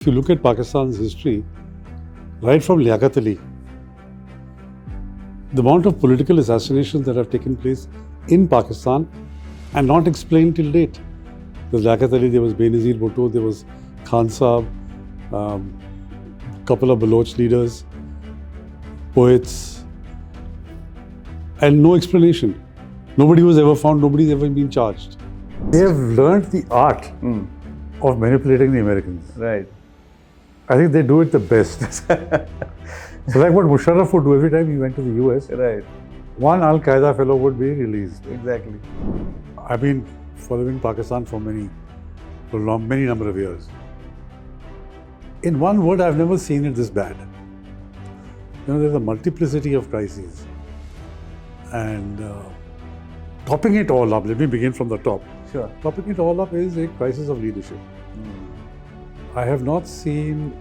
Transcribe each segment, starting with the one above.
If you look at Pakistan's history, right from Liaquat Ali, the amount of political assassinations that have taken place in Pakistan and not explained till date. There was Liaquat Ali, there was Benazir Bhutto, there was Khan Saab, couple of Baloch leaders, poets, and no explanation. Nobody was ever found, nobody's ever been charged. They have learned the art of manipulating the Americans. Right. I think they do it the best. So like what Musharraf would do every time he went to the US, Right. one Al-Qaeda fellow would be released. Exactly. I've been following Pakistan for many number of years. In one word, I've never seen it this bad. You know, there's a multiplicity of crises. And topping it all up, let me begin from the top. Sure. Topping it all up is a crisis of leadership. I have not seen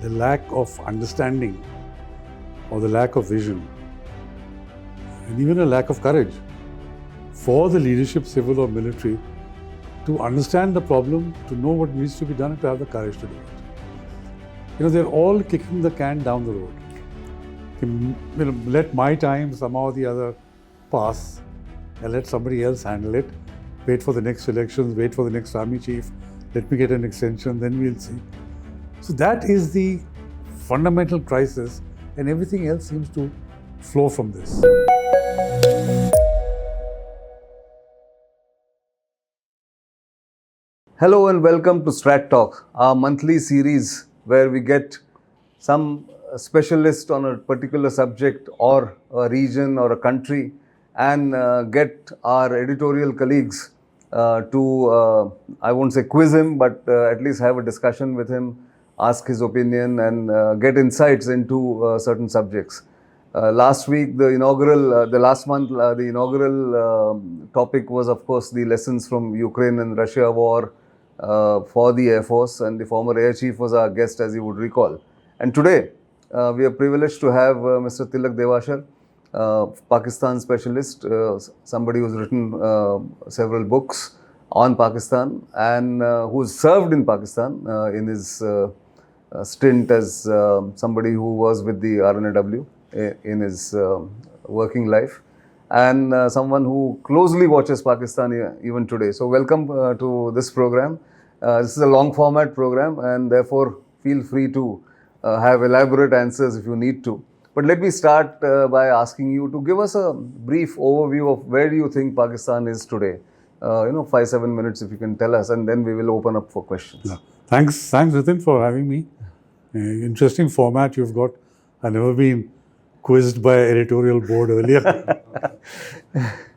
the lack of understanding or the lack of vision and even a lack of courage for the leadership, civil or military, to understand the problem, to know what needs to be done and to have the courage to do it. You know, they're all kicking the can down the road. You know, let my time somehow or the other pass and let somebody else handle it. Wait for the next elections, wait for the next army chief, let me get an extension, then we'll see. So that is the fundamental crisis, and everything else seems to flow from this. Hello and welcome to Strat Talk, our monthly series where we get some specialist on a particular subject or a region or a country and get our editorial colleagues to, I won't say quiz him, but at least have a discussion with him, ask his opinion and get insights into certain subjects. Last week, the last month, the inaugural topic was, of course, the lessons from Ukraine and Russia war for the Air Force, and the former Air Chief was our guest, as you would recall. And today, we are privileged to have Mr. Tilak Devasher, Pakistan specialist, somebody who's written several books on Pakistan and who's served in Pakistan in his stint as somebody who was with the RNAW in his working life, and someone who closely watches Pakistan even today. So welcome to this program. This is a long format program, and therefore feel free to have elaborate answers if you need to. But let me start by asking you to give us a brief overview of where do you think Pakistan is today. 5-7 minutes if you can tell us, and then we will open up for questions. Yeah. Thanks Nitin for having me. Interesting format you've got. I've never been quizzed by editorial board earlier.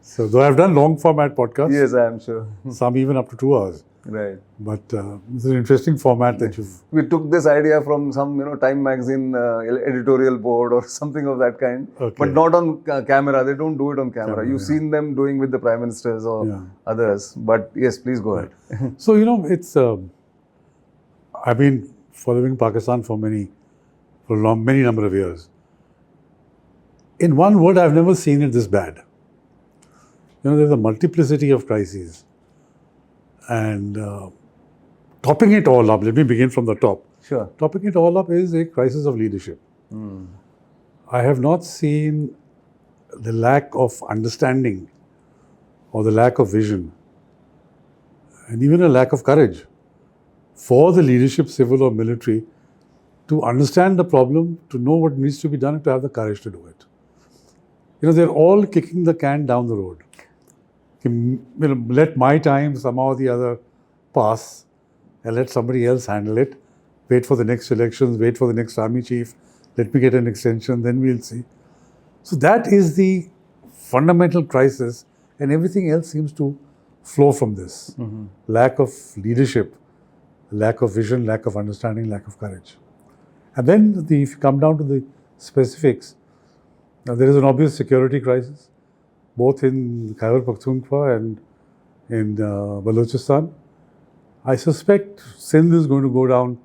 So though I've done long format podcasts. Yes, I am sure. Some even up to 2 hours. Right. But it's an interesting format that you've... We took this idea from some, Time magazine editorial board or something of that kind. Okay. But not on camera. They don't do it on camera. You've yeah. seen them doing with the prime ministers or others. But yes, please go ahead. So, it's... I've been following Pakistan for many number of years. In one word, I've never seen it this bad. There's a multiplicity of crises. And topping it all up, let me begin from the top. Sure. Topping it all up is a crisis of leadership. I have not seen the lack of understanding or the lack of vision and even a lack of courage for the leadership, civil or military, to understand the problem, to know what needs to be done and to have the courage to do it. They're all kicking the can down the road. Let my time somehow or the other pass and let somebody else handle it. Wait for the next elections, wait for the next army chief, let me get an extension, then we'll see. So that is the fundamental crisis, and everything else seems to flow from this. Lack of leadership, lack of vision, lack of understanding, lack of courage. And then if you come down to the specifics, there is an obvious security crisis, both in Khyber Pakthunwa and in Balochistan. I suspect Sindh is going to go down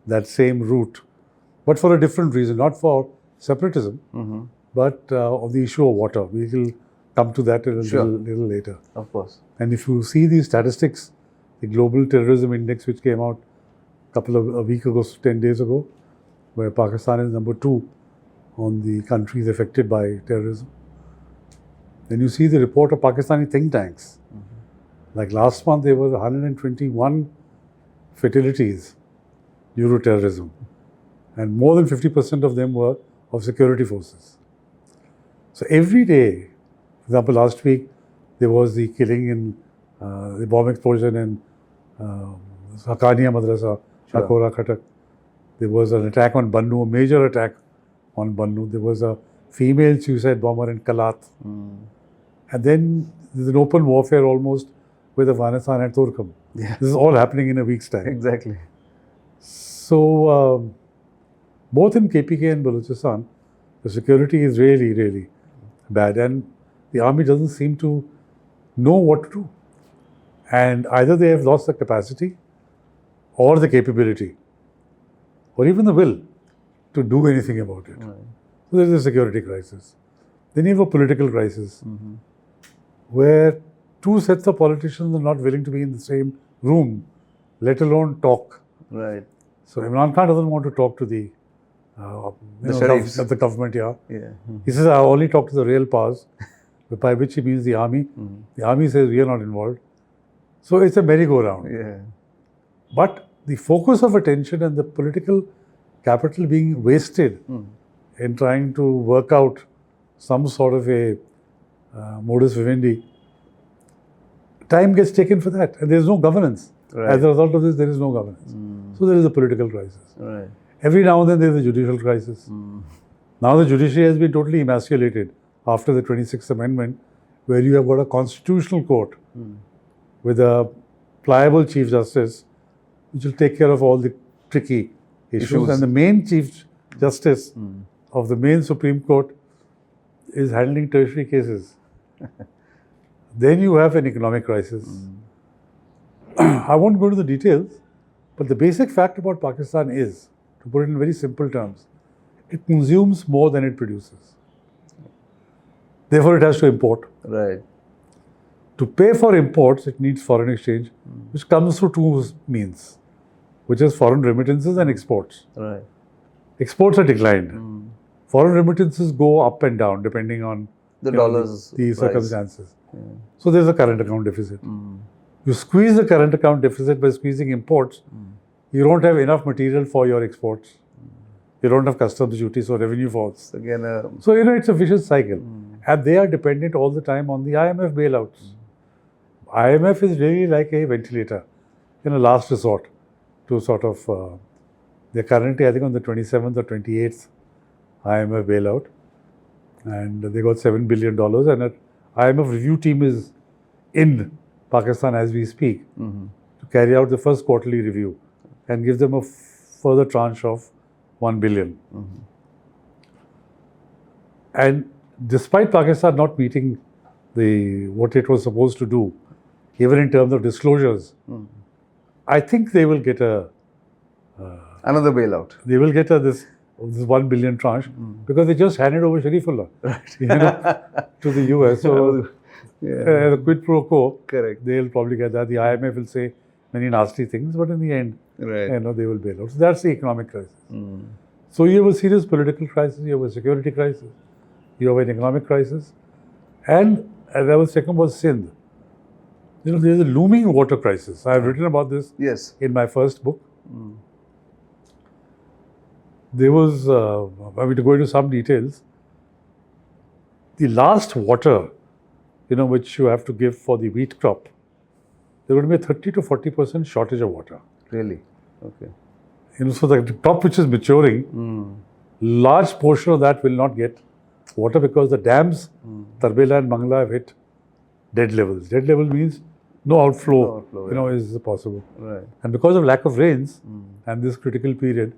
that same route, but for a different reason, not for separatism, but on the issue of water. We will come to that a little later. Of course. And if you see these statistics, the Global Terrorism Index, which came out a week ago, 10 days ago, where Pakistan is number 2 on the countries affected by terrorism. Then you see the report of Pakistani think tanks. Like last month, there were 121 fatalities due to terrorism. And more than 50% of them were of security forces. So every day, for example, last week, there was the killing in, the bomb explosion in Haqqaniya Madrasa, Shakora Khatak. There was an attack on Bannu, a major attack on Bannu. There was a female suicide bomber in Kalat. And then there's an open warfare almost with Afghanistan and Turkam. Yeah. This is all happening in a week's time. Exactly. So, both in KPK and Balochistan, the security is really, really bad. And the army doesn't seem to know what to do. And either they have lost the capacity or the capability or even the will to do anything about it. Right. So there is a security crisis. Then you have a political crisis where two sets of politicians are not willing to be in the same room, let alone talk. Right. So Imran Khan doesn't want to talk to the sheriffs. the government, yeah. Yeah. He says, I only talk to the real powers, by which he means the army. The army says, we are not involved. So it's a merry-go-round. Yeah. But the focus of attention and the political capital being wasted in trying to work out some sort of a modus vivendi, time gets taken for that. And there is no governance. Right. As a result of this, there is no governance. So there is a political crisis. Right. Every now and then there is a judicial crisis. Now the judiciary has been totally emasculated after the 26th Amendment, where you have got a constitutional court with a pliable Chief Justice, which will take care of all the tricky issues. And the main Chief Justice of the main Supreme Court is handling tertiary cases. Then you have an economic crisis. I won't go into the details, but the basic fact about Pakistan is, to put it in very simple terms, it consumes more than it produces. Therefore, it has to import. Right. To pay for imports, it needs foreign exchange, which comes through two means, which is foreign remittances and exports. Right. Exports are declined. Foreign remittances go up and down depending on The dollars. the price. circumstances. So there's a current account deficit. You squeeze the current account deficit by squeezing imports, you don't have enough material for your exports. You don't have customs duty, so revenue falls. Again, So, it's a vicious cycle. And they are dependent all the time on the IMF bailouts. IMF is really like a ventilator, last resort to sort of, they're currently, I think, on the 27th or 28th IMF bailout. And they got $7 billion. And an IMF review team is in Pakistan as we speak to carry out the first quarterly review and give them a further tranche of $1 billion. And despite Pakistan not meeting what it was supposed to do, even in terms of disclosures, I think they will get another bailout. They will get this $1 billion tranche because they just handed over Sharifullah to the US. So the quid pro quo, Correct. they'll probably get that. The IMF will say many nasty things, but in the end, Right. they will bail out. So that's the economic crisis. So you have a serious political crisis, you have a security crisis, you have an economic crisis, and as I was talking about Sindh, there's a looming water crisis. I have written about this Yes. in my first book. There was, to go into some details, the last water, which you have to give for the wheat crop, there would be a 30 to 40% shortage of water. Really? Okay. So the crop which is maturing, large portion of that will not get water because the dams, Tarbela and Mangla, have hit dead levels. Dead level means no outflow, is possible. Right. And because of lack of rains and this critical period,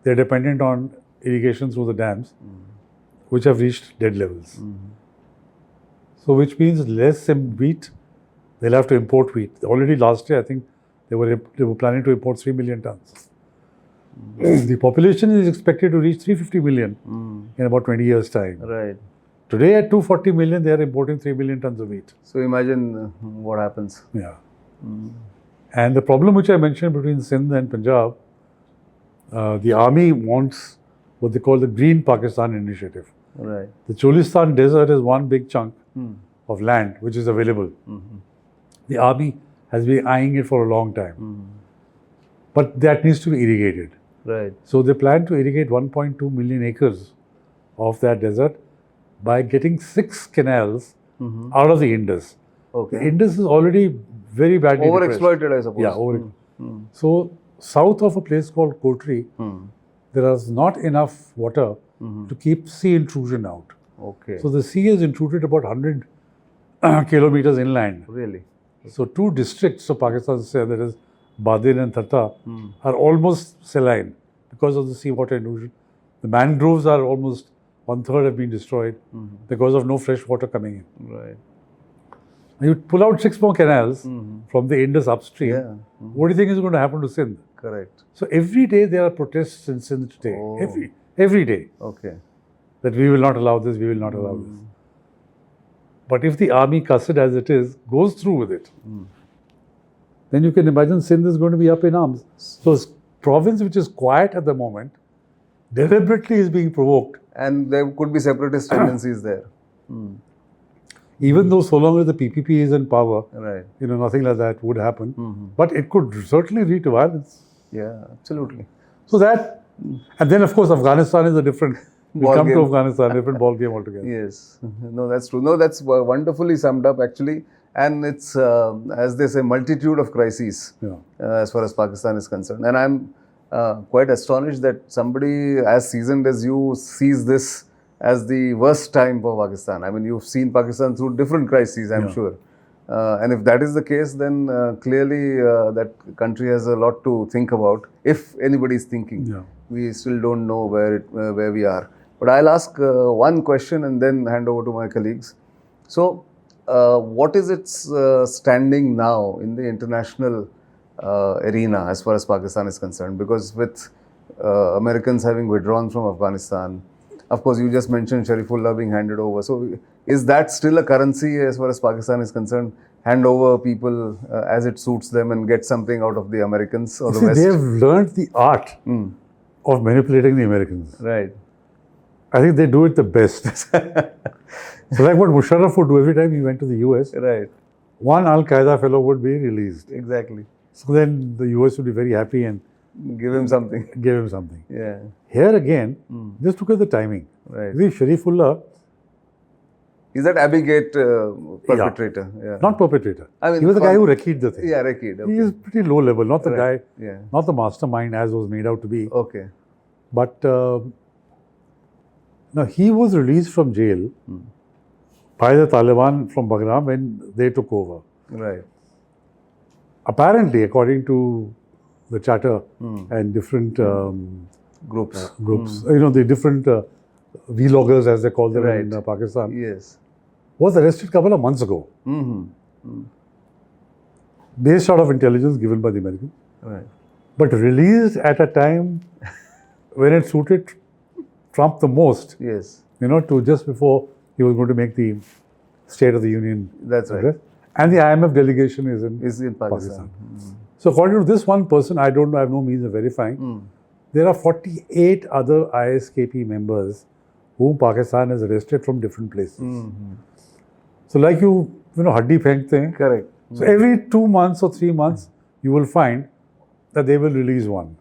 they're dependent on irrigation through the dams, which have reached dead levels. So which means less wheat, they'll have to import wheat. Already last year, I think they were planning to import 3 million tons. The population is expected to reach 350 million in about 20 years' time. Right. Today at 240 million, they are importing 3 million tons of wheat. So imagine what happens. Yeah. And the problem which I mentioned between Sindh and Punjab the army wants what they call the Green Pakistan Initiative. Right. The Cholistan Desert is one big chunk of land which is available. The army has been eyeing it for a long time. But that needs to be irrigated. Right. So they plan to irrigate 1.2 million acres of that desert by getting 6 canals out of the Indus. Okay. The Indus is already very badly Overexploited, I suppose. Yeah, So south of a place called Kotri, there is not enough water to keep sea intrusion out. Okay. So the sea is intruded about 100 kilometers inland. Really? So 2 districts of Pakistan, that is Badin and Tata, are almost saline because of the seawater intrusion. The mangroves are almost 1/3 have been destroyed because of no fresh water coming in. Right. You pull out 6 more canals from the Indus upstream. Yeah. What do you think is going to happen to Sindh? Correct. So every day there are protests in Sindh today. Oh. Every day. Okay. That we will not allow this, we will not allow this. But if the army, cussed as it is, goes through with it, then you can imagine Sindh is going to be up in arms. So this province which is quiet at the moment, deliberately is being provoked. And there could be separatist tendencies there. Even though so long as the PPP is in power, Right. Nothing like that would happen. But it could certainly lead to violence. Yeah, absolutely. So that, and then of course Afghanistan is a different, we Ball come to game. Afghanistan, different ball game altogether. Yes. No, that's true. No, that's wonderfully summed up actually. And it's, as they say, multitude of crises as far as Pakistan is concerned. And I'm quite astonished that somebody as seasoned as you sees this as the worst time for Pakistan. I mean, you've seen Pakistan through different crises, I'm sure. And if that is the case, then clearly that country has a lot to think about, if anybody is thinking. Yeah. We still don't know where we are. But I'll ask one question and then hand over to my colleagues. So, what is its standing now in the international arena as far as Pakistan is concerned? Because with Americans having withdrawn from Afghanistan, of course, you just mentioned Sharifullah being handed over. So, is that still a currency as far as Pakistan is concerned? Hand over people as it suits them and get something out of the Americans or the West? They have learned the art of manipulating the Americans. Right. I think they do it the best. So like what Musharraf would do every time he went to the US, Right. one Al-Qaeda fellow would be released. Exactly. So then the US would be very happy and Give him something. give him something. Yeah. Here again, just look at the timing. Right. See, Sharifullah, Is that Abbey Gate perpetrator? Yeah. not perpetrator. I mean, he was the guy who wrecked the thing. Yeah, Rakid. Okay. He is pretty low level, not the guy, Yeah. not the mastermind as was made out to be. Okay. But now he was released from jail by the Taliban from Bagram when they took over. Right. Apparently, according to the chatter and different Groups. groups, the different vloggers as they call them in Right. Pakistan, Yes. was arrested a couple of months ago. Based out of intelligence given by the Americans, Right. but released at a time when it suited Trump the most, Yes. to just before he was going to make the State of the Union That's right. address. And the IMF delegation is in Is in Pakistan. So according to this one person, I don't know, I have no means of verifying, there are 48 other ISKP members whom Pakistan has arrested from different places. So like haddi fenkte hain. Correct. So every 2 months or 3 months, you will find that they will release one.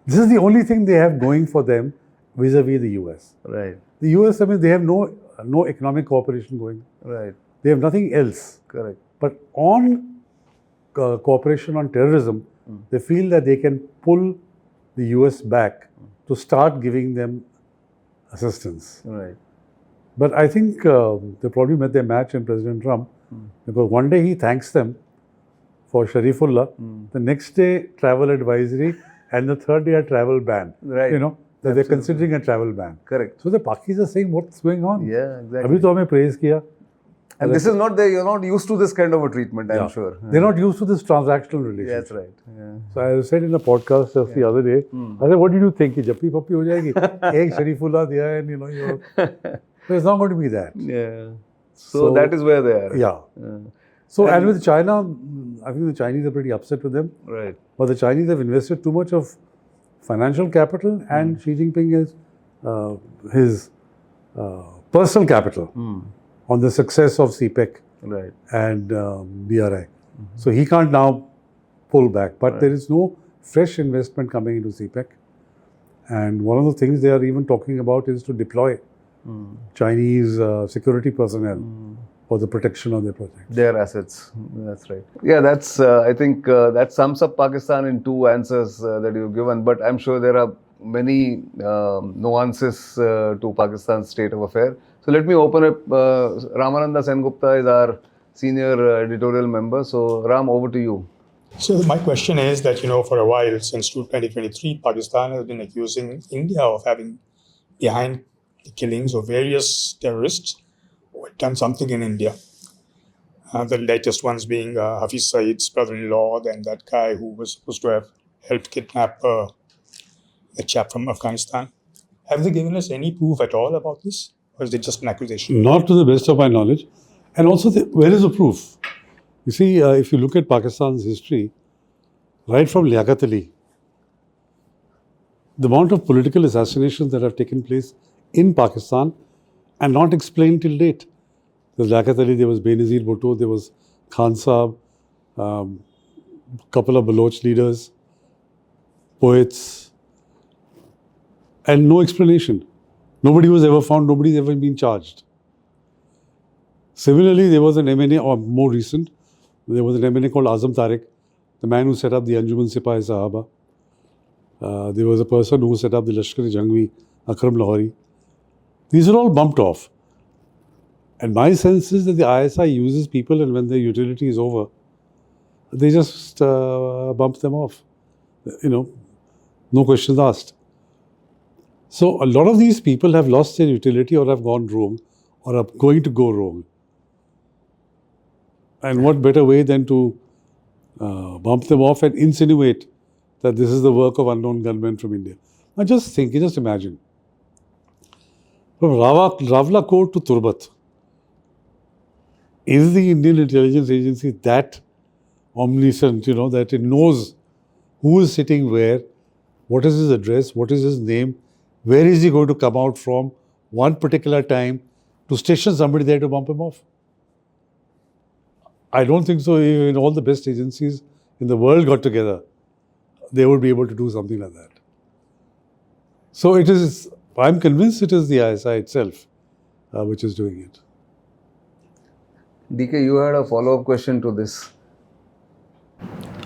This is the only thing they have going for them vis-a-vis the US. Right. The US, they have no economic cooperation going. Right. They have nothing else. Correct. But on cooperation on terrorism, they feel that they can pull the US back to start giving them assistance. Right. But I think they probably met their match in President Trump, because one day he thanks them for Sharifullah, the next day travel advisory, and the third day a travel ban. Right. That they're considering a travel ban. Correct. So the Pakis are saying, what's going on? Yeah, exactly. Abhi to hame praise kiya. And this is not you're not used to this kind of a treatment, I'm sure. They're not used to this transactional relationship. That's right. Yeah. So I said in a podcast just the other day, I said, what did you think? Jappi pappi ho jayegi? Ek Sharifullah diya and so it's not going to be that. Yeah. So that is where they are. Yeah. So, and with China, I think the Chinese are pretty upset with them. Right. But the Chinese have invested too much of financial capital, and Xi Jinping is his personal capital on the success of CPEC Right. and BRI. So he can't now pull back. But there is no fresh investment coming into CPEC. And one of the things they are even talking about is to deploy Chinese security personnel for the protection of their projects. Their assets. That's right. Yeah, that's. I think that sums up Pakistan in two answers that you've given. But I'm sure there are many nuances to Pakistan's state of affair. So let me open up. Ramananda Sengupta is our senior editorial member. So Ram, over to you. So my question is that, for a while, since 2023, Pakistan has been accusing India of having behind the killings of various terrorists who had done something in India. The latest ones being Hafiz Saeed's brother-in-law, then that guy who was supposed to have helped kidnap a chap from Afghanistan. Have they given us any proof at all about this? Or is it just an accusation? Not to the best of my knowledge. And also, where is the proof? You see, if you look at Pakistan's history, right from Liaquat Ali, the amount of political assassinations that have taken place in Pakistan and not explained till date. There was Liaquat Ali, there was Benazir Bhutto, there was Khan Saab, couple of Baloch leaders, poets, and no explanation. Nobody was ever found, nobody's ever been charged. Similarly, there was an MNA, or more recent, there was an MNA called Azam Tariq, the man who set up the Anjuman Sipahi Sahaba. There was a person who set up the Lashkar-e-Jhangvi, Akram Lahori. These are all bumped off. And my sense is that the ISI uses people, and when their utility is over, they just bump them off. No questions asked. So a lot of these people have lost their utility or have gone wrong or are going to go wrong. And what better way than to bump them off and insinuate that this is the work of unknown gunmen from India. Now just imagine. From Rawalakot to Turbat, is the Indian intelligence agency that omniscient, that it knows who is sitting where, what is his address, what is his name, where is he going to come out from, one particular time, to station somebody there to bump him off? I don't think so. Even all the best agencies in the world got together, they would be able to do something like that. So I'm convinced it is the ISI itself which is doing it. DK, you had a follow-up question to this.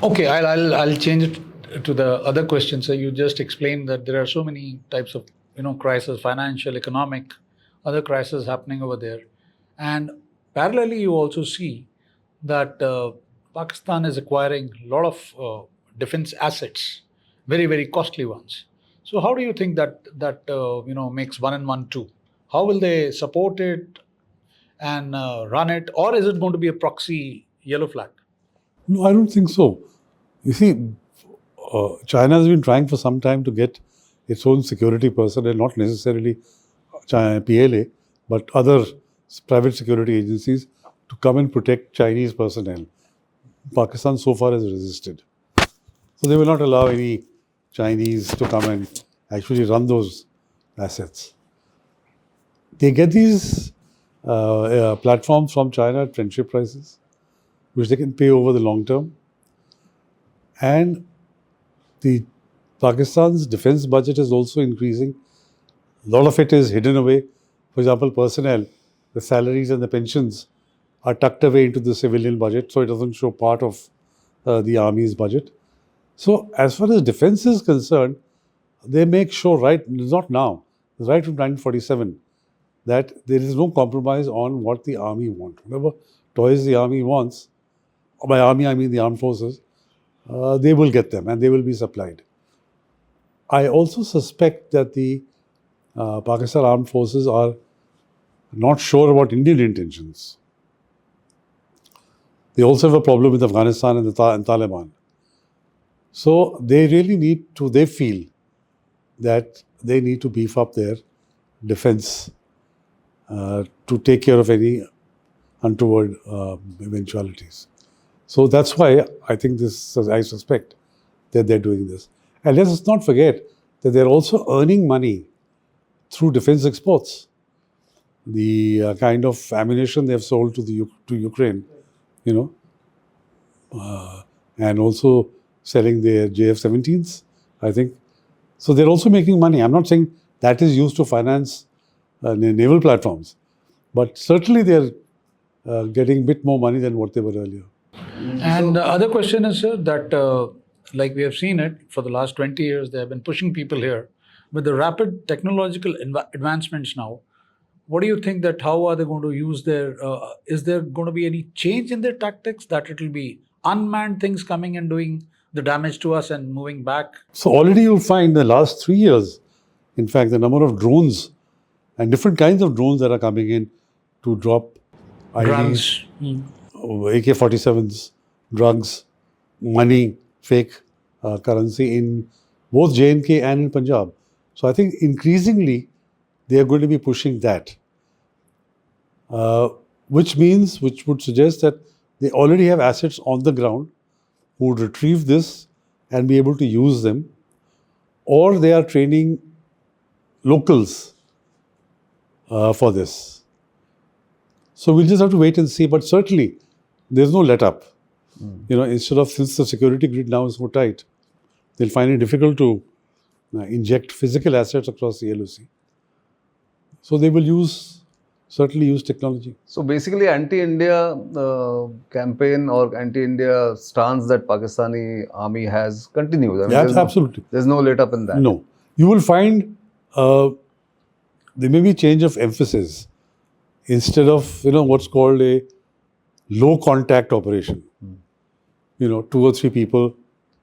Okay, I'll change it to the other question. So you just explained that there are so many types of crisis, financial, economic, other crises happening over there, and parallelly you also see that Pakistan is acquiring a lot of defense assets, very, very costly ones. So how do you think that makes 1 and 1 2? How will they support it and run it, or is it going to be a proxy yellow flag? No, I don't think so. You see, China has been trying for some time to get its own security personnel, not necessarily PLA, but other private security agencies to come and protect Chinese personnel. Pakistan so far has resisted. So they will not allow any Chinese to come and actually run those assets. They get these platforms from China at friendship prices, which they can pay over the long term. And the Pakistan's defense budget is also increasing. A lot of it is hidden away. For example, personnel, the salaries and the pensions are tucked away into the civilian budget, so it doesn't show part of the army's budget. So as far as defense is concerned, they make sure, not now, right from 1947, that there is no compromise on what the army wants. Whatever toys the army wants, by army I mean the armed forces, they will get them and they will be supplied. I also suspect that the Pakistan armed forces are not sure about Indian intentions. They also have a problem with Afghanistan and Taliban. So they really they feel that they need to beef up their defense to take care of any untoward eventualities. So that's why I think this, I suspect that they're doing this. And let us not forget that they're also earning money through defense exports. The kind of ammunition they've sold to Ukraine, you know, and also selling their JF-17s, I think. So they're also making money. I'm not saying that is used to finance naval platforms, but certainly they're getting a bit more money than what they were earlier. And the other question is, sir, that like we have seen it for the last 20 years, they have been pushing people here. With the rapid technological advancements now, what do you think that how are they going to use their, is there going to be any change in their tactics, that it will be unmanned things coming and doing the damage to us and moving back? So already you'll find the last 3 years, in fact, the number of drones and different kinds of drones that are coming in to drop IDs, AK-47s, drugs, money, fake currency in both J&K and in Punjab. So I think increasingly they are going to be pushing that, which would suggest that they already have assets on the ground who would retrieve this and be able to use them, or they are training locals for this. So we'll just have to wait and see, but certainly there's no let up. You know, since the security grid now is so tight, they'll find it difficult to inject physical assets across the LOC. So they will certainly use technology. So basically, anti-India campaign or anti-India stance that Pakistani army has continues. I mean, Yeah, absolutely. There's no let up in that. No. You will find there may be change of emphasis. Instead of, what's called a low contact operation, 2 or 3 people,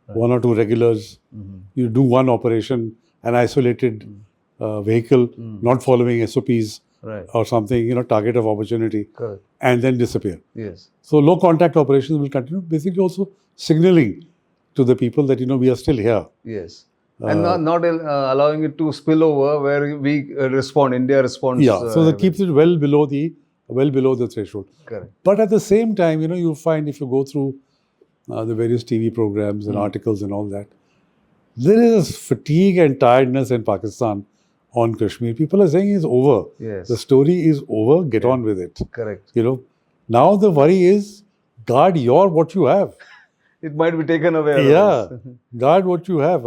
1 or 2 regulars, you do one operation, an isolated vehicle, not following SOPs or something, target of opportunity, Correct. and then disappear. Yes. So low contact operations will continue, basically also signaling to the people that, we are still here. Yes. And not allowing it to spill over where we respond, India responds. Yeah, so that keeps it well below the threshold. Correct. But at the same time, you'll find if you go through the various TV programs and articles and all that, there is fatigue and tiredness in Pakistan on Kashmir. People are saying it's over. Yes. The story is over. Get on with it. Correct. Now the worry is guard what you have. It might be taken away. Yeah, guard what you have.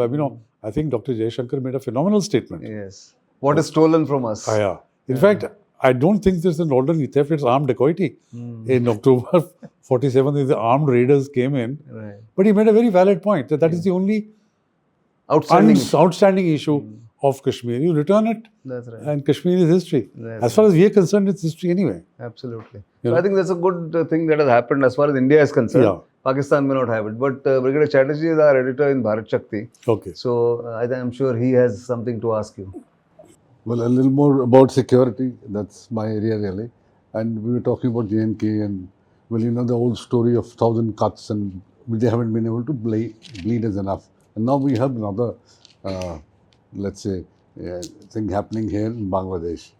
I think Dr. Jaishankar made a phenomenal statement. Yes. What is stolen from us? Yeah. In fact, I don't think there's an ordinary theft, it's armed dacoity. In October 47, the armed raiders came in. Right. But he made a very valid point that is the only outstanding issue of Kashmir. You return it, That's right. and Kashmir is history. That's as far as we are concerned, it's history anyway. Absolutely. So I think that's a good thing that has happened as far as India is concerned. Yeah. Pakistan may not have it. But Brigadier Chatterjee is our editor in Bharat Shakti. Okay. So I'm sure he has something to ask you. Well, a little more about security. That's my area really. And we were talking about J&K and, the old story of 1,000 cuts and they haven't been able to bleed as enough. And now we have another, thing happening here in Bangladesh.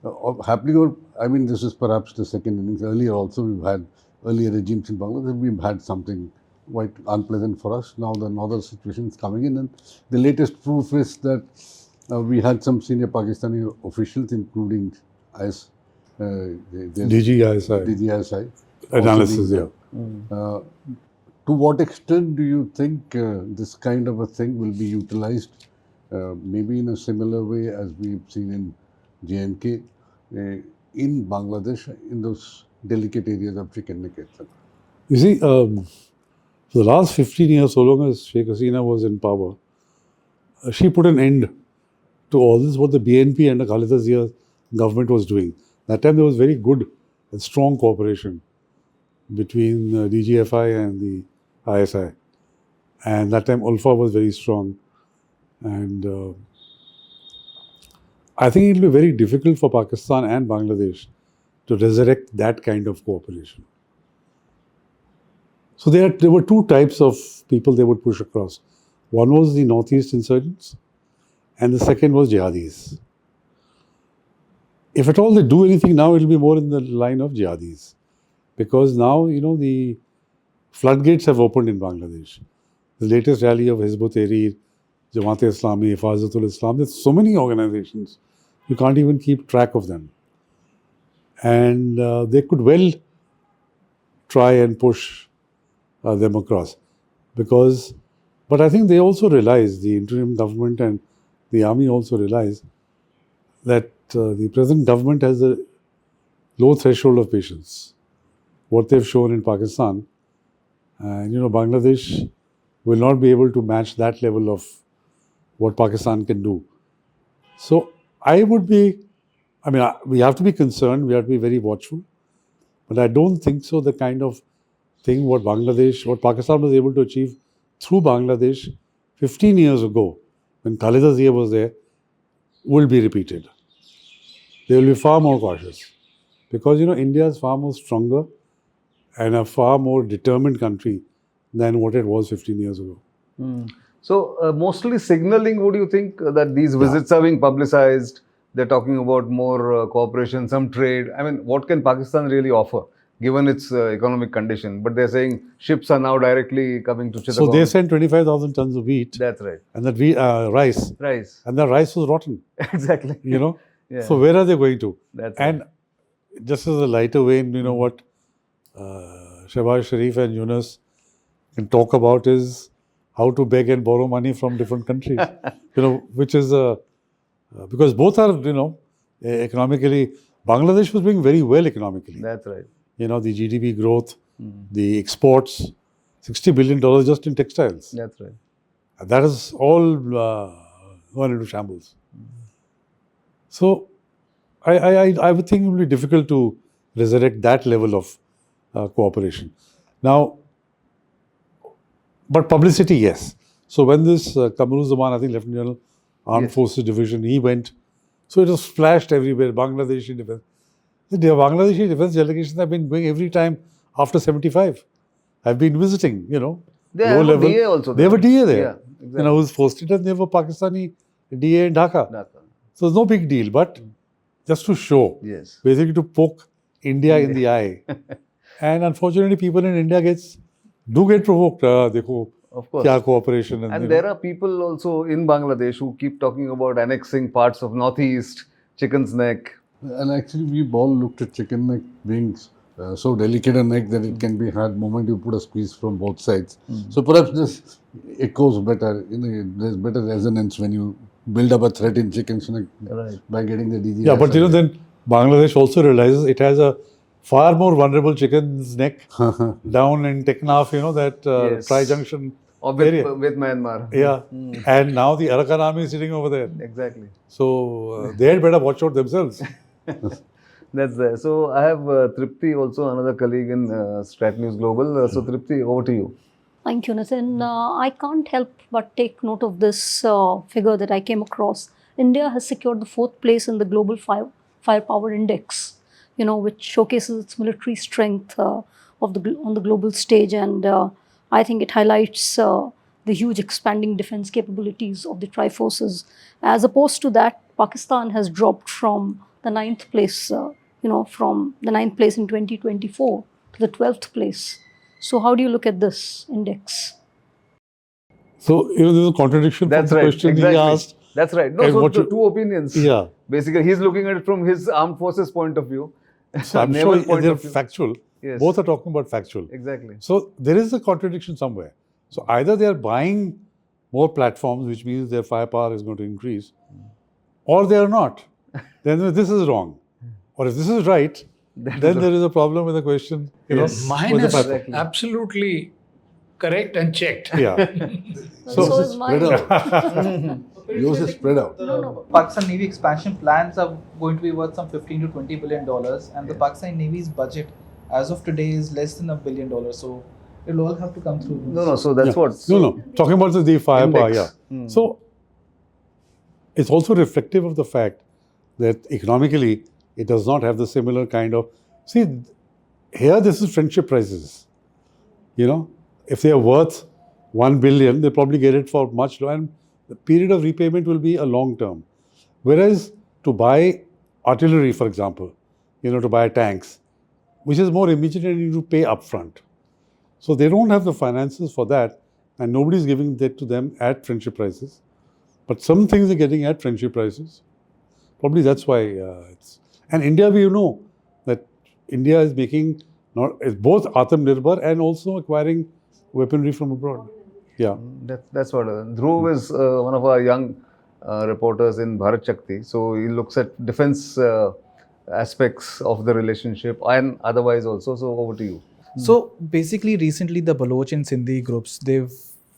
This is perhaps the second innings. Earlier also we've had earlier regimes in Bangladesh. We've had something quite unpleasant for us. Now another situation is coming in and the latest proof is that we had some senior Pakistani officials, including DGISI analysis. Yeah. To what extent do you think this kind of a thing will be utilized, maybe in a similar way as we've seen in J&K, in Bangladesh, in those delicate areas of chicken nicket? You see, for the last 15 years, so long as Sheikh Hasina was in power, she put an end to all this, what the BNP and the Khalida Zia government was doing. That time there was very good and strong cooperation between DGFI and the ISI. And that time Ulfa was very strong. And I think it will be very difficult for Pakistan and Bangladesh to resurrect that kind of cooperation. So there were 2 types of people they would push across. One was the Northeast insurgents, and the second was jihadis. If at all they do anything now, it will be more in the line of jihadis. because now, the floodgates have opened in Bangladesh. The latest rally of Hizb ut-Tahrir, Jamaat-e-Islami, Hifazatul-Islam, there's so many organizations, you can't even keep track of them. And they could well try and push them across. But I think they also realize, the interim government and the army also realize, that the present government has a low threshold of patience. What they've shown in Pakistan, and Bangladesh will not be able to match that level of what Pakistan can do. So we have to be concerned, we have to be very watchful, but I don't think so the kind of thing what Pakistan was able to achieve through Bangladesh 15 years ago, when Khaleda Zia was there, will be repeated. They will be far more cautious. Because, India is far more stronger and a far more determined country than what it was 15 years ago. So, mostly signaling, would you think that these visits are being publicized? They're talking about more cooperation, some trade. I mean, what can Pakistan really offer, given its economic condition? But they're saying ships are now directly coming to Chittagong. So, they sent 25,000 tons of wheat. That's right. And that rice. Rice. And the rice was rotten. Exactly. Yeah. So, where are they going to? That's and right. Just as a lighter vein, what Shehbaz Sharif and Yunus can talk about is how to beg and borrow money from different countries. Which is because both are, economically, Bangladesh was doing very well economically. That's right. The GDP growth, the exports, $60 billion just in textiles. That's right. That is all gone into shambles. So, I would think it would be difficult to resurrect that level of cooperation. Now, but publicity, yes. So when this Kamruzzaman, I think Lieutenant General, Armed Forces Division, he went, so it was flashed everywhere, Bangladeshi defense. The Bangladeshi defense delegations have been going every time after 75. I've been visiting, They have a DA also They have a DA there. Yeah, exactly. Who's posted, and they have a Pakistani DA in Dhaka. So it's no big deal, but just to show, basically to poke India in the eye. And unfortunately, people in India do get provoked. Dekho, of course. kya cooperation. And there are people also in Bangladesh who keep talking about annexing parts of Northeast, Chicken's Neck. And actually, we've all looked at chicken neck being so delicate a neck that it can be hard moment you put a squeeze from both sides. So perhaps this echoes better. There's better resonance when you build up a threat in chicken's neck by getting the DG. Yeah, but then Bangladesh also realizes it has a far more vulnerable chicken's neck down in Teknaf, that tri-junction area. With Myanmar. Yeah. And now the Arakan army is sitting over there. Exactly. So they had better watch out themselves. That's there. So I have Tripti, also another colleague in Strat News Global. So Tripti, over to you. Thank you, Nitin. I can't help but take note of this figure that I came across. India has secured the 4th place in the Global Firepower Index, which showcases its military strength on the global stage. And I think it highlights the huge expanding defense capabilities of the Triforces. As opposed to that, Pakistan has dropped from the 9th place, from the 9th place in 2024 to the 12th place. So how do you look at this index? So, there's a contradiction from the question he asked. That's right. No, so the two opinions. Yeah. Basically, he's looking at it from his armed forces point of view. So I'm sure they're factual. Yes. Both are talking about factual. Exactly. So there is a contradiction somewhere. So either they are buying more platforms, which means their firepower is going to increase, or they are not. Then this is wrong. Or if this is right, then there is a problem with the question. Mine is absolutely correct and checked. Yeah. So is mine. Yours is spread out. No. Pakistan Navy expansion plans are going to be worth some $15 to $20 billion, and the Pakistan Navy's budget as of today is less than $1 billion. So it'll all have to come through. No. So that's what. No. Talking about the firepower, Index. So it's also reflective of the fact that economically it does not have the similar kind of. See, here this is friendship prices. If they are worth $1 billion, they probably get it for much lower. And the period of repayment will be a long term. Whereas to buy artillery, for example, to buy tanks, which is more immediate and you need to pay upfront. So they don't have the finances for that, and nobody's giving that to them at friendship prices. But some things are getting at friendship prices. Probably that's why it's. And India, we know that India is making is both Atmanirbhar and also acquiring weaponry from abroad. Yeah. That's what Dhruv is one of our young reporters in Bharat Shakti. So he looks at defense aspects of the relationship and otherwise also. So over to you. So basically, recently the Baloch and Sindhi groups, they've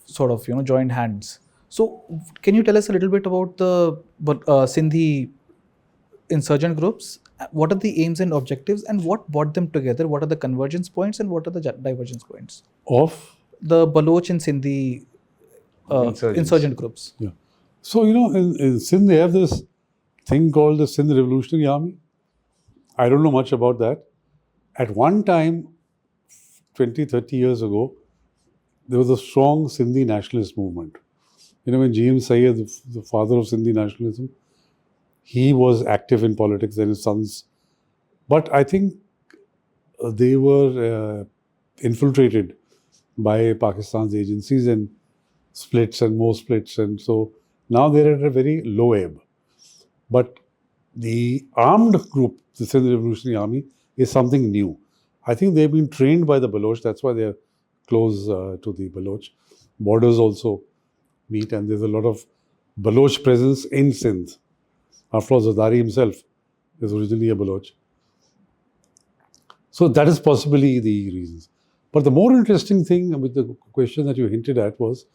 sort of joined hands. So can you tell us a little bit about the Sindhi insurgent groups? What are the aims and objectives, and what brought them together? What are the convergence points, and what are the divergence points Of the Baloch and Sindhi insurgent groups? Yeah. So, in Sindh, they have this thing called the Sindh Revolutionary Army. I don't know much about that. At one time, 20, 30 years ago, there was a strong Sindhi nationalist movement. When G.M. Syed, the father of Sindhi nationalism, he was active in politics and his sons. But I think they were infiltrated by Pakistan's agencies and splits and more splits. And so now they're at a very low ebb. But the armed group, the Sindh Revolutionary Army, is something new. I think they've been trained by the Baloch. That's why they're close to the Baloch. Borders also meet, and there's a lot of Baloch presence in Sindh. After all, Zardari himself is originally a Baloch. So that is possibly the reasons. But the more interesting thing with the question that you hinted at was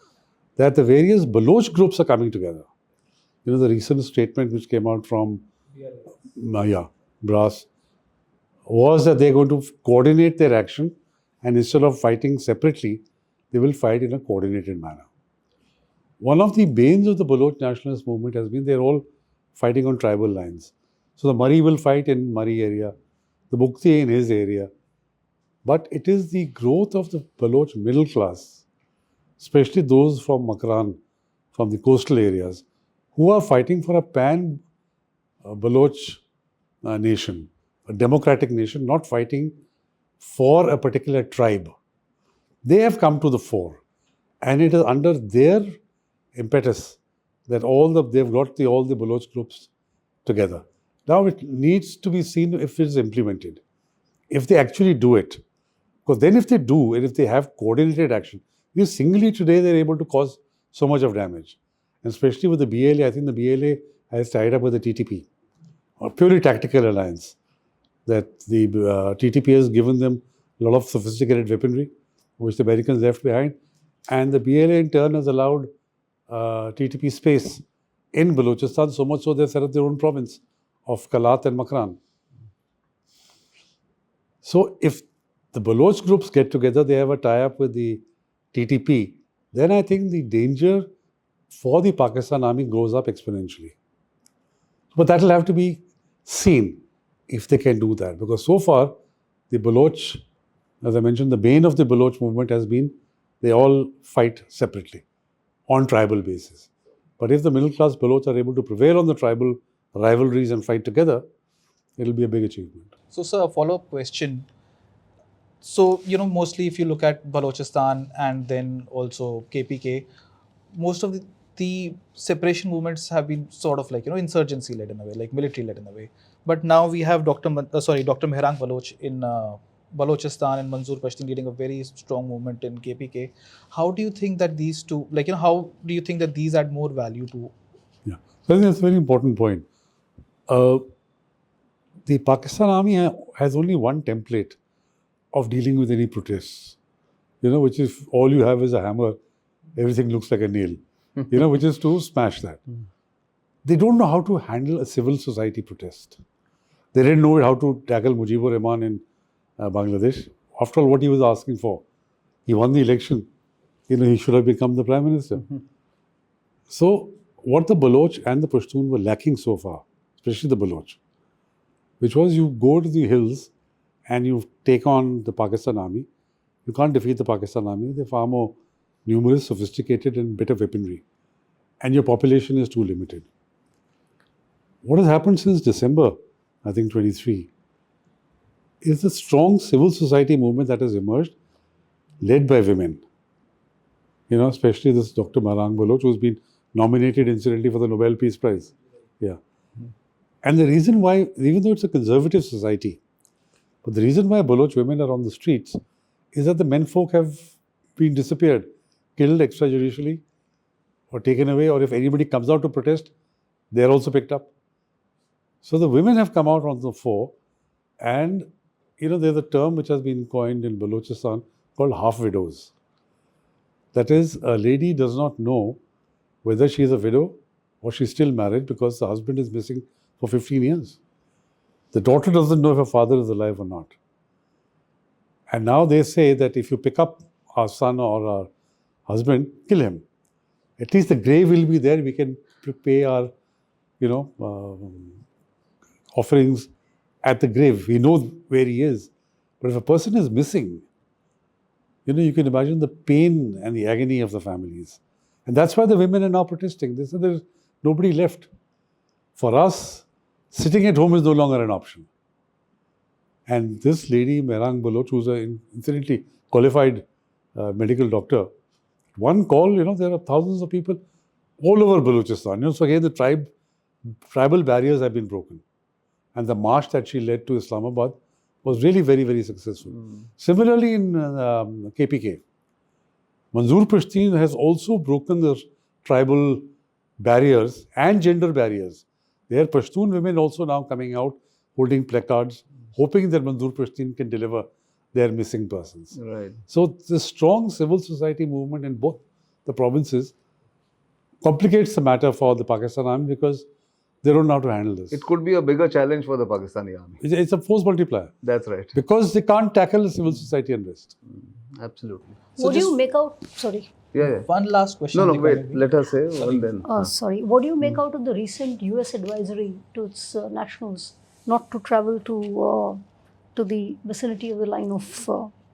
that the various Baloch groups are coming together. The recent statement which came out from Brass was that they're going to coordinate their action, and instead of fighting separately, they will fight in a coordinated manner. One of the banes of the Baloch nationalist movement has been they're all fighting on tribal lines. So the Murri will fight in Murri area, the Bukti in his area. But it is the growth of the Baloch middle class, especially those from Makran, from the coastal areas, who are fighting for a pan-Baloch nation, a democratic nation, not fighting for a particular tribe. They have come to the fore, and it is under their impetus that they've got all the Baloch groups together. Now it needs to be seen if it is implemented, if they actually do it. Because then if they do, and if they have coordinated action, because singly today they're able to cause so much of damage. And especially with the BLA, I think the BLA has tied up with the TTP, a purely tactical alliance, that the TTP has given them a lot of sophisticated weaponry, which the Americans left behind, and the BLA in turn has allowed TTP space in Balochistan, so much so they've set up their own province of Kalat and Makran. So if the Baloch groups get together, they have a tie-up with the TTP, then I think the danger for the Pakistan army goes up exponentially. But that will have to be seen if they can do that. Because so far, the Baloch, as I mentioned, the bane of the Baloch movement has been they all fight separately on tribal basis. But if the middle class Baloch are able to prevail on the tribal rivalries and fight together, it will be a big achievement. So, sir, a follow-up question. So, mostly if you look at Balochistan and then also KPK, most of the separation movements have been sort of like, insurgency-led in a way, like military-led in a way. But now we have Dr. Mehrang Baloch in Balochistan and Manzoor Pashtun leading a very strong movement in KPK. How do you think that these two, how do you think that these add more value to? Yeah, so I think that's a very important point. The Pakistan army has only one template of dealing with any protests, which is all you have is a hammer, everything looks like a nail, which is to smash that. They don't know how to handle a civil society protest. They didn't know how to tackle Mujibur Rahman in Bangladesh. After all, what he was asking for, he won the election. He should have become the Prime Minister. So, what the Baloch and the Pashtun were lacking so far, especially the Baloch, which was you go to the hills and you take on the Pakistan army. You can't defeat the Pakistan army. They're far more numerous, sophisticated and better weaponry. And your population is too limited. What has happened since December, I think 23, is a strong civil society movement that has emerged, led by women. Especially this Dr. Marang Baloch, who's been nominated incidentally for the Nobel Peace Prize. Yeah. And the reason why, even though it's a conservative society, but the reason why Baloch women are on the streets is that the menfolk have been disappeared, killed extrajudicially, or taken away, or if anybody comes out to protest, they're also picked up. So the women have come out on the fore, and there's a term which has been coined in Balochistan called half widows. That is, a lady does not know whether she is a widow or she's still married because the husband is missing for 15 years. The daughter doesn't know if her father is alive or not. And now they say that if you pick up our son or our husband, kill him. At least the grave will be there. We can pay our, offerings at the grave. We know where he is. But if a person is missing, you can imagine the pain and the agony of the families. And that's why the women are now protesting. They say there's nobody left. For us, sitting at home is no longer an option. And this lady, Marang Baloch, who's an incidentally qualified medical doctor, one call, there are thousands of people all over Balochistan. So again, the tribal barriers have been broken. And the march that she led to Islamabad was really very, very successful. Similarly, in KPK, Manzoor Pashtun has also broken the tribal barriers and gender barriers. There are Pashtun women also now coming out, holding placards, hoping that Manzoor Pashtun can deliver their missing persons. Right. So the strong civil society movement in both the provinces complicates the matter for the Pakistan Army because they don't know how to handle this. It could be a bigger challenge for the Pakistani army. It's a force multiplier. That's right. Because they can't tackle the civil society unrest. Absolutely. What do you make out? Sorry. Yeah. One last question. No, Deepa wait. Devi. Let her say one then. Sorry. What do you make out of the recent US advisory to its nationals not to travel to the vicinity of the line of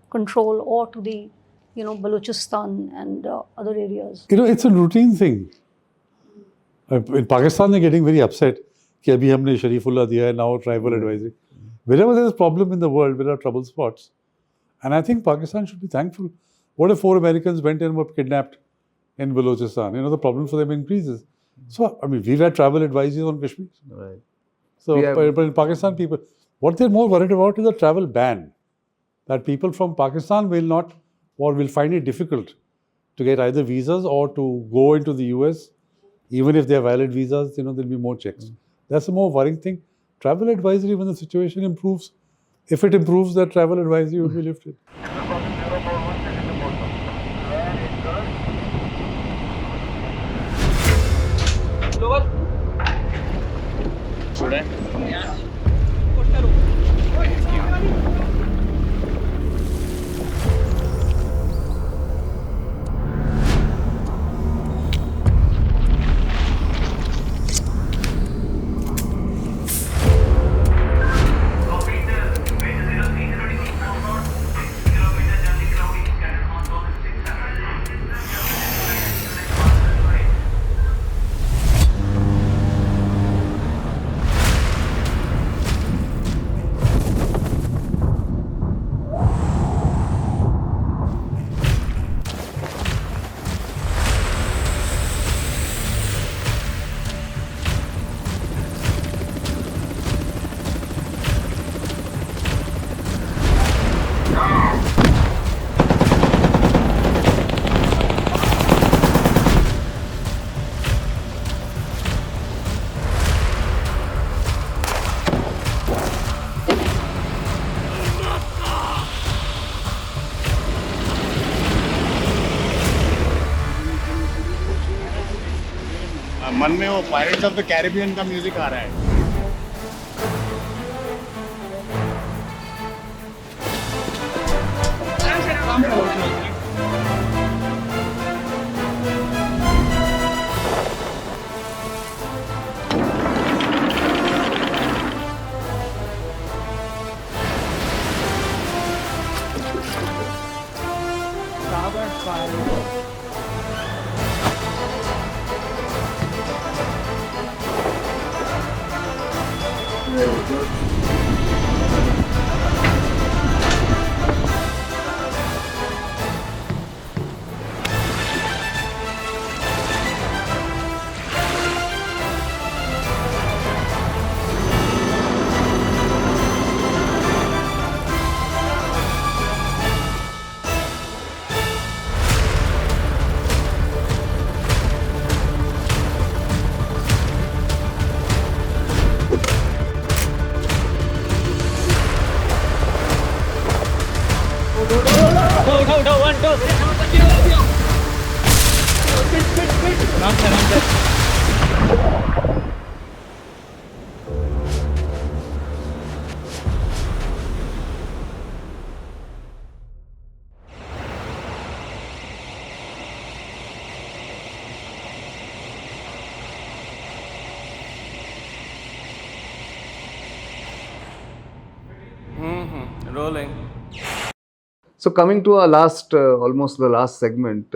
control or to the Balochistan and other areas? It's a routine thing. In Pakistan, they're getting very upset कि अभी हमने Sharifullah दिया है, now tribal advisory. Wherever there's a problem in the world, there are trouble spots. And I think Pakistan should be thankful. What if 4 Americans went and were kidnapped in Balochistan? The problem for them increases. So, we've had travel advisories on Kashmir. Right. So, but in Pakistan, people, what they're more worried about is a travel ban. That people from Pakistan will not or will find it difficult to get either visas or to go into the US. Even if they have valid visas, there'll be more checks. That's a more worrying thing. Travel advisory, when the situation improves, if it improves, that travel advisory will be lifted. मन में वो pirates of the Caribbean का music आ रहा है। Rolling. So coming to our last, almost the last segment,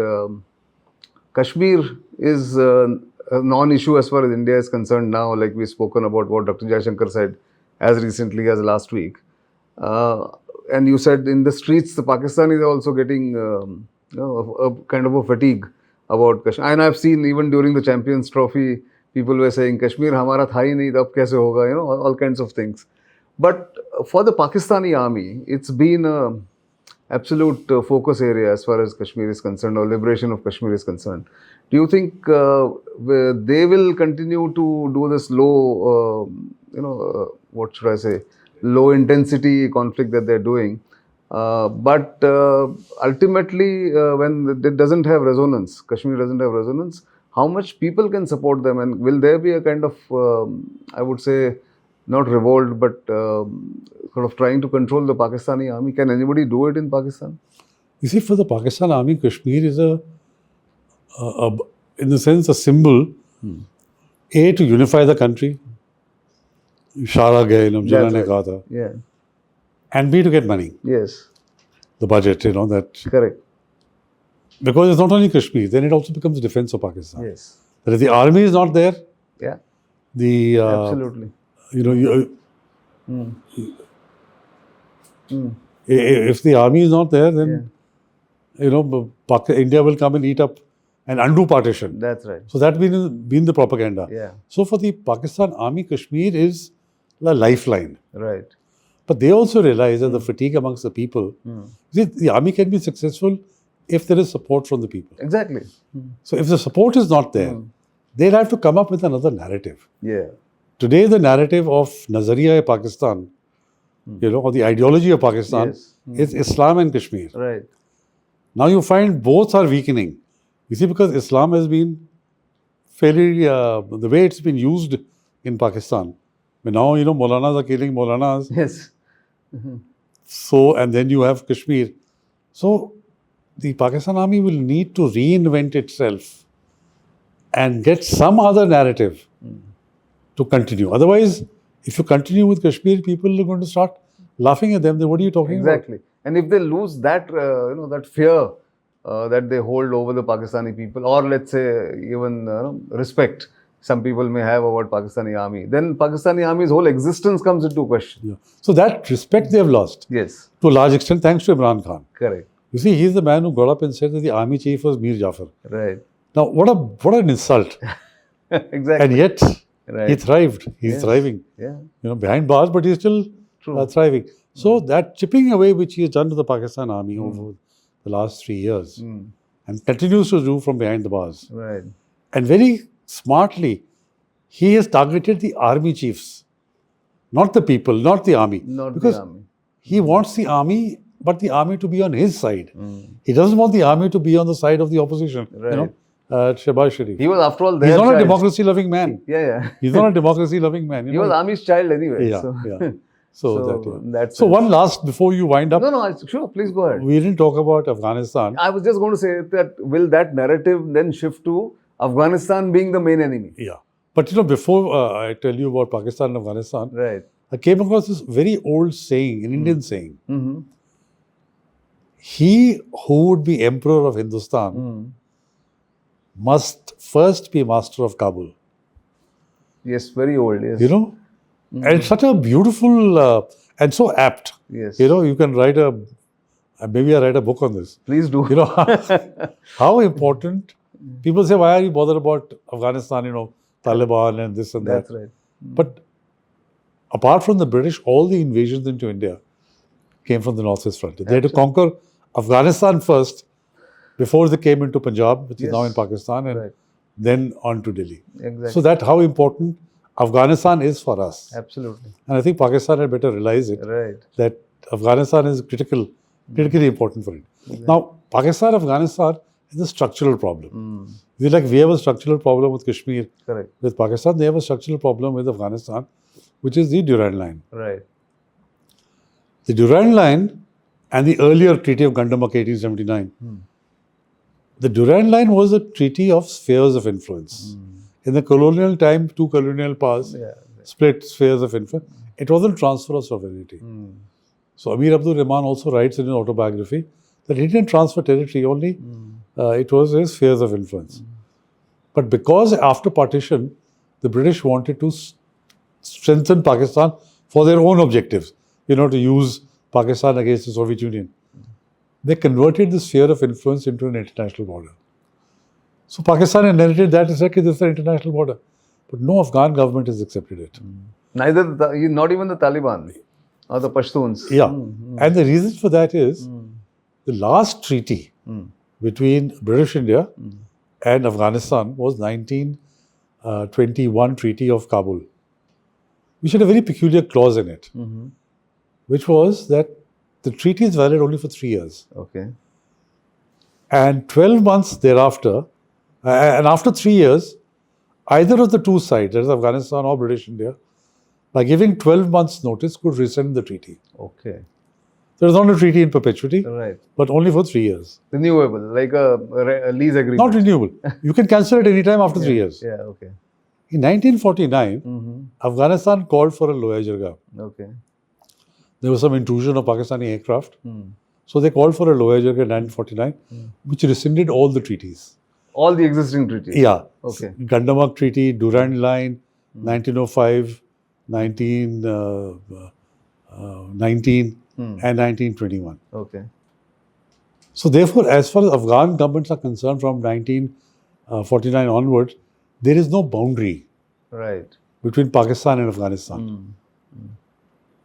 Kashmir is a non-issue as far as India is concerned now. Like we've spoken about what Dr. Jaishankar said as recently as last week. And you said in the streets, the Pakistanis are also getting a kind of a fatigue about Kashmir. And I've seen even during the Champions Trophy, people were saying, Kashmir hamara tha hi nahi, tab kaise hoga, all kinds of things. But for the Pakistani army, it's been a absolute focus area as far as Kashmir is concerned, or liberation of Kashmir is concerned. Do you think they will continue to do this low, what should I say, low intensity conflict that they're doing? But ultimately, when it doesn't have resonance, Kashmir doesn't have resonance, how much people can support them? And will there be a kind of, I would say, not revolt, but sort of trying to control the Pakistani army? Can anybody do it in Pakistan? You see, for the Pakistan army, Kashmir is in a sense, a symbol, A, to unify the country. Ishara gaye, Jinnah ne kaha tha. Yeah. And B, to get money. Yes. The budget, that. Correct. Because it's not only Kashmir, then it also becomes the defense of Pakistan. Yes. That if the army is not there, Yeah. the Absolutely. If the army is not there, then India will come and eat up and undo partition. That's right. So that's been the propaganda. Yeah. So for the Pakistan army, Kashmir is a lifeline. Right. But they also realize that the fatigue amongst the people, the army can be successful if there is support from the people. Exactly. So if the support is not there, they'll have to come up with another narrative. Yeah. Today, the narrative of Nazariya-e-Pakistan, or the ideology of Pakistan, is Islam and Kashmir. Right. Now you find both are weakening. You see, because Islam has been fairly, the way it's been used in Pakistan. But now, Maulanas are killing Maulanas. Yes. So, and then you have Kashmir. So, the Pakistan army will need to reinvent itself and get some other narrative to continue. Otherwise, if you continue with Kashmir, people are going to start laughing at them. Then what are you talking about? Exactly. And if they lose that, that fear that they hold over the Pakistani people, or let's say even respect some people may have about Pakistani army, then Pakistani army's whole existence comes into question. Yeah. So that respect they have lost. Yes. To a large extent, thanks to Imran Khan. Correct. You see, he's the man who got up and said that the army chief was Mir Jafar. Right. Now, what an insult. Exactly. And yet, right. he thrived. He's thriving. Yeah. Behind bars, but he's still thriving. So that chipping away which he has done to the Pakistan army over the last 3 years and continues to do from behind the bars. Right. And very smartly, he has targeted the army chiefs, not the people, not the army. Not because the army. He wants the army, but the army to be on his side. He doesn't want the army to be on the side of the opposition. Right. Shehbaz Sharif. He was, after all, He's not a democracy-loving man. Yeah. He's not a democracy-loving man. He was army's child anyway. Yeah. So that's so one last, before you wind up. No, sure, please go ahead. We didn't talk about Afghanistan. I was just going to say that will that narrative then shift to Afghanistan being the main enemy? Yeah. But before I tell you about Pakistan and Afghanistan, right. I came across this very old saying, an Indian saying. He who would be emperor of Hindustan must first be master of Kabul. Yes, very old, yes. And it's such a beautiful and so apt. Yes. You can write maybe I write a book on this. Please do. How important. People say, why are you bothered about Afghanistan, Taliban and this and that. That's right. But apart from the British, all the invasions into India came from the Northwest Frontier. They had to conquer Afghanistan first before they came into Punjab, which is now in Pakistan, and then on to Delhi. Exactly. So that's how important Afghanistan is for us. Absolutely. And I think Pakistan had better realize it, that Afghanistan is critically important for it. Now, Pakistan, Afghanistan is a structural problem. We have a structural problem with Kashmir. Correct. With Pakistan, they have a structural problem with Afghanistan, which is the Durand Line. Right. The Durand Line and the earlier Treaty of Gandam, 1879. The Durand Line was a treaty of spheres of influence. In the colonial time, two colonial powers split spheres of influence. It wasn't transfer of sovereignty. So Amir Abdul Rahman also writes in his autobiography that he didn't transfer territory, only it was his spheres of influence. But because after partition, the British wanted to strengthen Pakistan for their own objectives, to use Pakistan against the Soviet Union, they converted the sphere of influence into an international border. So Pakistan inherited that and said, this is an international border. But no Afghan government has accepted it. Neither, not even the Taliban or the Pashtuns. Yeah. And the reason for that is the last treaty between British India and Afghanistan was 1921 Treaty of Kabul, which had a very peculiar clause in it, which was that the treaty is valid only for 3 years. Okay. And 12 months thereafter, and after 3 years, either of the two sides, that is Afghanistan or British India, by giving 12 months notice, could rescind the treaty. Okay. There is not a treaty in perpetuity, Right. but only for 3 years. Renewable, like a lease agreement. Not renewable. You can cancel it anytime after 3 years. Yeah, okay. In 1949, Afghanistan called for a Loya Jirga. Okay. There was some intrusion of Pakistani aircraft. So they called for a Loya Jirga in 1949, which rescinded all the treaties. All the existing treaties? Yeah. Okay. Gandamak Treaty, Durand Line, 1905, 1919 and 1921. Okay. So therefore, as far as Afghan governments are concerned from 1949 onwards, there is no boundary Right. between Pakistan and Afghanistan.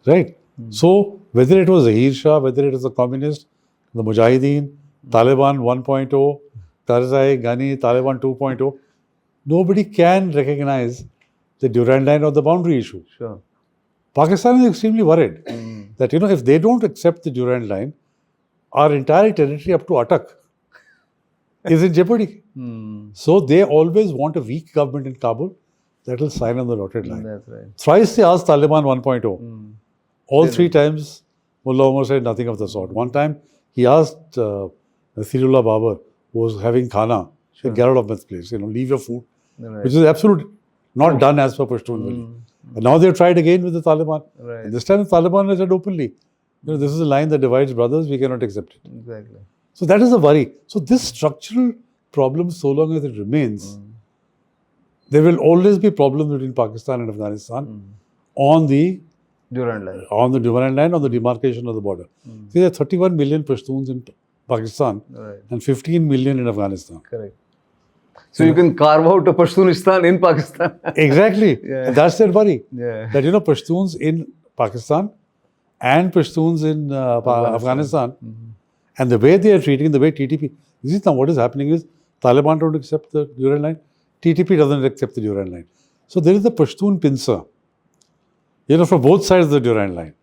Right? So whether it was Zahir Shah, whether it was the communist, the Mujahideen, Taliban 1.0, Karzai, Ghani, Taliban 2.0, nobody can recognize the Durand Line or the boundary issue. Sure. Pakistan is extremely worried that, if they don't accept the Durand Line, our entire territory up to Attak is in jeopardy. So they always want a weak government in Kabul that will sign on the dotted line. That's right. Thrice they asked Taliban 1.0. All 3 times, Mullah Omar said nothing of the sort. One time, he asked Nasirullah Babar, who was having khana, said, get out of this place, leave your food, Right. which is absolutely not done as per Pashtun value. And now they've tried again with the Taliban. Right. And this time, the Taliban has said openly, this is a line that divides brothers, we cannot accept it. Exactly. So that is a worry. So this structural problem, so long as it remains, there will always be problems between Pakistan and Afghanistan on the Durand Line. on the Durand Line, on the demarcation of the border. See, there are 31 million Pashtuns in Pakistan Right. and 15 million in Afghanistan. Correct. So you can carve out a Pashtunistan in Pakistan. Exactly. Yeah. And that's their worry. Yeah. That, Pashtuns in Pakistan and Pashtuns in Afghanistan, and the way they are treating, the way TTP, you see now what is happening is Taliban don't accept the Durand Line, TTP doesn't accept the Durand Line. So there is a Pashtun pincer, from both sides of the Durand Line.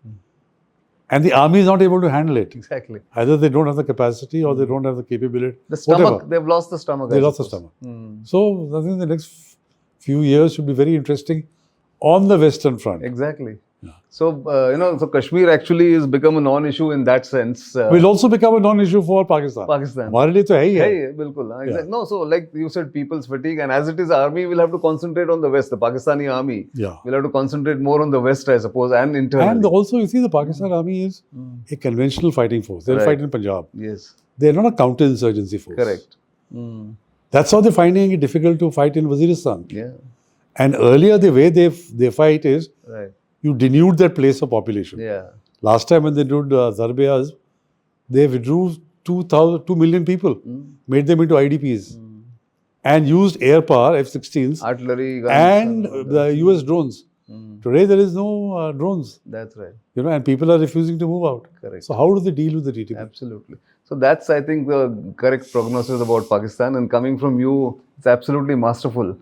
And the army is not able to handle it. Exactly. Either they don't have the capacity or they don't have the capability. The stomach, whatever. they've lost the stomach. They I lost the suppose. stomach. So I think the next few years should be very interesting on the Western front. Exactly. So, so Kashmir actually has become a non-issue in that sense. Will also become a non-issue for Pakistan. Pakistan. हमारे लिए तो है ही है. Hey, bilkul. No, so like you said, people's fatigue, and as it is, army will have to concentrate on the West. The Pakistani army Yeah. will have to concentrate more on the West, I suppose, and internally. And also, you see, the Pakistan army is a conventional fighting force. They'll Right. fight in Punjab. Yes. They're not a counter-insurgency force. Correct. That's how they're finding it difficult to fight in Waziristan. Yeah. And earlier, the way they fight is Right. you denude that place of population. Yeah. Last time when they did Zarbiyas, they withdrew 2 million people, made them into IDPs, and used air power, F-16s, Artillery guns and all the that. US drones. Today there is no drones, That's right. and people are refusing to move out. Correct. So how do they deal with the TTP? Absolutely. So that's, I think, the correct prognosis about Pakistan. And coming from you, it's absolutely masterful.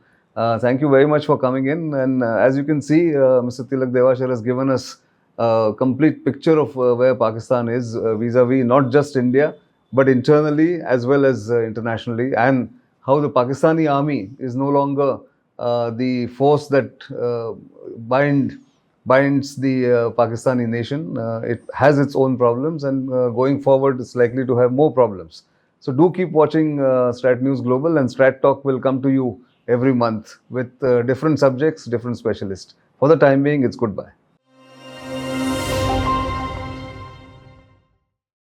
Thank you very much for coming in. And as you can see, Mr. Tilak Devasher has given us a complete picture of where Pakistan is vis-a-vis not just India, but internally as well as internationally, and how the Pakistani army is no longer the force that binds the Pakistani nation. It has its own problems, and going forward, it's likely to have more problems. So do keep watching Strat News Global, and Strat Talk will come to you every month with different subjects, different specialists. For the time being, it's goodbye.